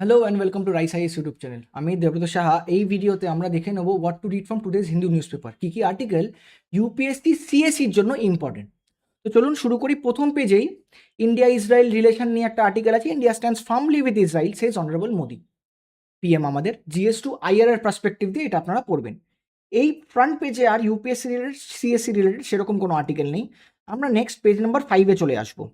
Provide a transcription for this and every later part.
Hello and welcome to Rau's IAS YouTube channel. আমি দেবব্রত সাহা। এই ভিডিওতে আমরা দেখে নেব what to read from today's Hindu newspaper. কী কী আর্টিকেল ইউপিএসসি সিএসসির জন্য ইম্পর্টেন্ট। তো চলুন শুরু করি। প্রথম পেজেই ইন্ডিয়া ইসরায়েল রিলেশন নিয়ে একটা আর্টিকেল আছে। India stands firmly with Israel Sage honourable Modi. PM আমাদের জিএস টু আইআরআর পার্সপেক্টিভ দিয়ে এটা আপনারা পড়বেন। এই ফ্রন্ট পেজে আর ইউপিএসসি রিলেটেড সিএসসি রিলেটেড সেরকম কোনো আর্টিকেল নেই। আমরা নেক্সট পেজ নাম্বার 5-এ চলে আসবো।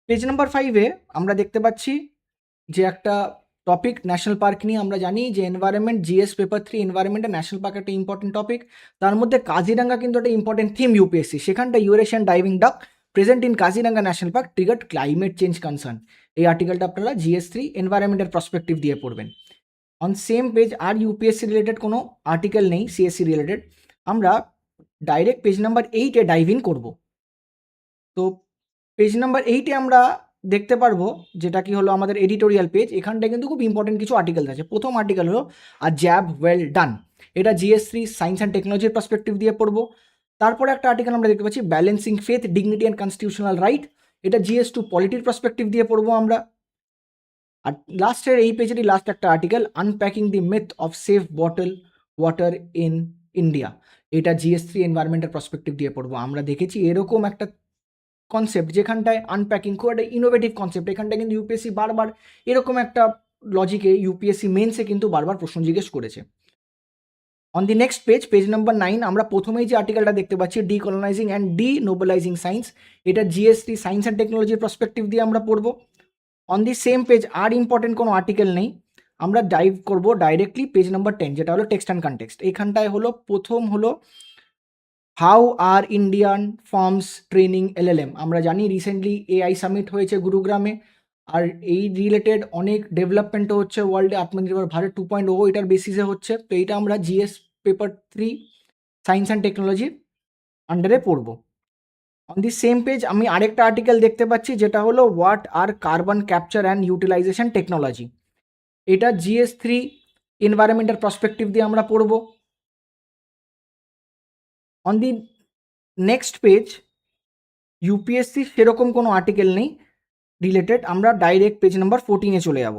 পেজ নাম্বার 5-এ আমরা দেখতে পাচ্ছি যে একটা টপিক ন্যাশনাল পার্ক নিয়ে। আমরা জানি যে এনভায়রনমেন্ট জিএস পেপার 3 এনভায়রনমেন্ট আর ন্যাশনাল পার্ক একটা ইম্পর্টেন্ট টপিক। তার মধ্যে কাজিরাঙ্গা কিন্তু একটা ইম্পর্টেন্ট থিম ইউপিএসসি। সেখানটা Eurasian diving duck present in Kaziranga national park triggered climate change concern. এই আর্টিকেলটা আপনারা জিএস 3 এনভায়রনমেন্টের পার্সপেক্টিভ দিয়ে পড়বেন। অন সেম পেজ আর ইউপিএসসি রিলেটেড কোনো আর্টিকেল নেই সিএসসি রিলেটেড। আমরা ডাইরেক্ট পেজ নাম্বার 8-এ ডাইভ ইন করবো। তো পেজ নাম্বার 8-এ আমরা দেখতে পারবো যেটা কি হলো আমাদের এডিটোরিয়াল পেজ। এখানটায় কিন্তু খুব ইম্পর্টেন্ট কিছু আর্টিকেল আছে। প্রথম আর্টিকেল হলো আ জ্যাব ওয়েল ডান। এটা জিএস 3 সায়েন্স অ্যান্ড টেকনোলজির পার্সপেক্টিভ দিয়ে পড়বো। তারপরে একটা আর্টিকেল আমরা দেখতে পাচ্ছি balancing faith dignity and constitutional right. এটা জিএস 2 পলিটির পার্সপেক্টিভ দিয়ে পড়বো আমরা। আর লাস্টের এই পেজেরই লাস্ট একটা article unpacking the myth of safe bottle water in India. এটা জিএস 3 এনভায়রনমেন্টের পার্সপেক্টিভ দিয়ে পড়বো। আমরা দেখেছি এরকম একটা কনসেপ্ট যেখানটায় আনপ্যাকিং খুব একটা ইনোভেটিভ কনসেপ্ট। এখানটায় কিন্তু ইউপিএসসি বারবার এরকম একটা লজিকে ইউপিএসসি মেন্সে কিন্তু বারবার প্রশ্ন জিজ্ঞেস করেছে। On the next page, page number 9, আমরা প্রথমেই যে আর্টিকেলটা দেখতে পাচ্ছি ডিকলোনাইজিং অ্যান্ড ডিনোবেলাইজিং সায়েন্স। এটা জিএস 3 সায়েন্স অ্যান্ড টেকনোলজির পার্সপেক্টিভ দিয়ে আমরা পড়বো। অন দি সেম পেজ আর ইম্পর্টেন্ট কোনো আর্টিকেল নেই। আমরা ডাইভ করবো ডাইরেক্টলি পেজ নাম্বার 10, যেটা হলো টেক্সট অ্যান্ড কনটেক্সট। এখানটায় হলো প্রথম হলো how are Indian firms training LLM. আমরা জানি রিসেন্টলি এআই সামিট হয়েছে গুরুগ্রামে, আর এই রিলেটেড অনেক ডেভেলপমেন্টও হচ্ছে ওয়ার্ল্ডে। আত্মনির্ভর ভারত 2.0 এটার বেসিসে হচ্ছে। তো এইটা আমরা জিএস পেপার 3 সায়েন্স অ্যান্ড টেকনোলজির আন্ডারে পড়বো। অন দি সেম পেজ আমি আরেকটা আর্টিকেল দেখতে পাচ্ছি যেটা হলো what are carbon capture and utilisation technology. এটা জিএস 3 এনভায়রনমেন্টাল পার্সপেক্টিভ দিয়ে আমরা পড়বো। On the next page UPSC সেরকম কোনো আর্টিকেল নেই রিলেটেড। আমরা ডাইরেক্ট পেজ নাম্বার 14-এ চলে যাব।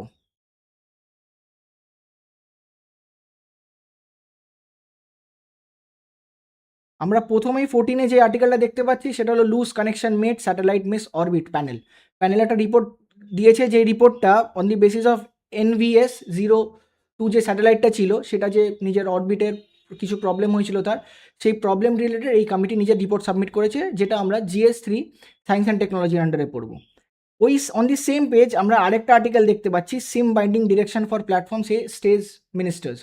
আমরা প্রথমেই 14-এ যে আর্টিকেলটা দেখতে পাচ্ছি সেটা হলো loose connection made satellite miss orbit panel. Panel একটা রিপোর্ট দিয়েছে, যে রিপোর্টটা on the basis of NVS-02 যে স্যাটেলাইটটা ছিল সেটা যে নিজের অরবিটের কিছু প্রবলেম হয়েছিল তার, সেই প্রবলেম রিলেটেড এই কমিটি নিজের রিপোর্ট সাবমিট করেছে, যেটা আমরা জিএস 3 সায়েন্স অ্যান্ড টেকনোলজির আন্ডারে পড়বো। ওই অন দি সেম পেজ আমরা আরেকটা আর্টিকেল দেখতে পাচ্ছি SIM binding direction for platform stage ministers.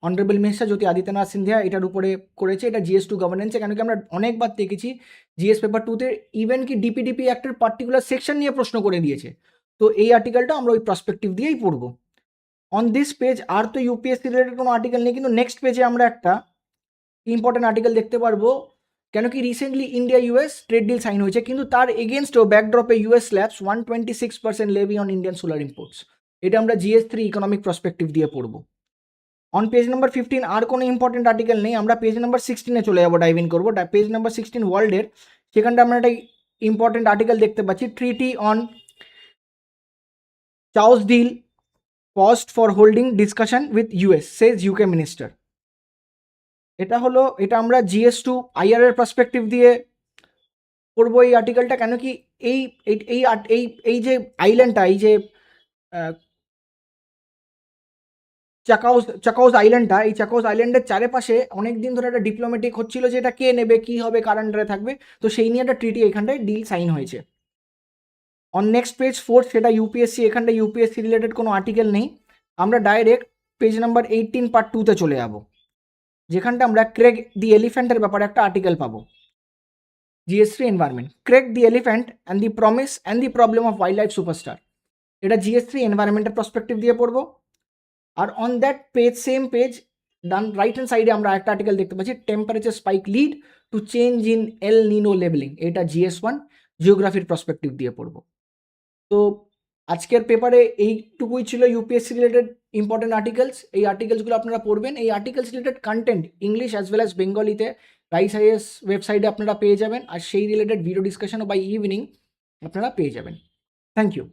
Honourable minister Jyoti Adityanath Scindia এটার উপরে করেছে। এটা জিএস 2 গভর্নেন্সে। কেন কি আমরা অনেকবার দেখেছি জিএস পেপার 2-তে ইভেন কি ডিপিডিপি অ্যাক্টের পার্টিকুলার সেকশন নিয়ে প্রশ্ন করে দিয়েছে। তো এই আর্টিকেলটা আমরা ওই পার্সপেক্টিভ দিয়েই পড়বো। অন দিস পেজ আর তো ইউপিএসসি রিলেটেড কোনো আর্টিকেল নেই, কিন্তু নেক্সট পেজে আমরা একটা ইম্পর্টেন্ট আর্টিকেল দেখতে পারবো। কেন কি recently India US trade deal sign হয়েছে, কিন্তু তার এগেনস্টও ব্যাকড্রপে US slaps 126% levy on Indian solar imports. এটা আমরা জিএস 3 ইকোনমিক পার্সপেক্টিভ দিয়ে পড়বো। অন পেজ নাম্বার 15 আর কোনো ইম্পর্টেন্ট আর্টিকেল নেই। আমরা পেজ নাম্বার 16-এ চলে যাবো, ডাইভ ইন করবো। পেজ নাম্বার 16 ওয়ার্ল্ডের, সেখানটা আমরা একটা ইম্পর্টেন্ট আর্টিকেল দেখতে পাচ্ছি ট্রিটি অন চাউস deal paused for holding discussion with US says UK minister. এটা আমরা জিএস 2 আইআর এর পার্সপেক্টিভ দিয়ে পড়বো এই আর্টিকেলটা। কেন কি এই এই এই এই এই যে আইল্যান্ডটা, এই যে চাকাউস আইল্যান্ডটা, এই চাকাউস আইল্যান্ডের চারিপাশে অনেক দিন ধরে একটা ডিপ্লোম্যাটিক হচ্ছিল যে এটা কে নেবে, কি হবে, কার আন্ডারে থাকবে। তো সেই নিয়ে একটা ট্রিটি এখানটায় ডিল সাইন হয়েছে। অন নেক্সট পেজ 4, সেটা ইউপিএসসি। এখানটা ইউপিএসসি রিলেটেড কোনো আর্টিকেল নেই। আমরা ডাইরেক্ট পেজ নাম্বার 18 পার্ট 2-তে চলে যাব, যেখানটা আমরা ক্রেগ দি এলিফ্যান্টের ব্যাপারে একটা আর্টিকেল পাবো। GS 3 environment, Craig the elephant and the promise and the problem of wild life superstar. এটা জিএস 3 এনভায়রনমেন্টের পার্সপেক্টিভ দিয়ে পড়বো। আর on that page, same page ডান রাইট হ্যান্ড সাইডে আমরা একটা আর্টিকেল দেখতে পাচ্ছি temperature spike lead to change in El Nino labelling. এটা জিএস 1 জিওগ্রাফির পার্সপেক্টিভ দিয়ে পড়বো। তো আজকের পেপারে এইটুকুই ছিল ইউপিএসসি রিলেটেড ইম্পর্টেন্ট আর্টিকেলস। এই আর্টিকেলসগুলো আপনারা পড়বেন। এই articles related content English as well as বেঙ্গলিতে রাইস আইএস ওয়েবসাইটে আপনারা পেয়ে যাবেন, আর সেই রিলেটেড ভিডিও ডিসকাশনও বাই ইভিনিং আপনারা পেয়ে যাবেন। Thank you.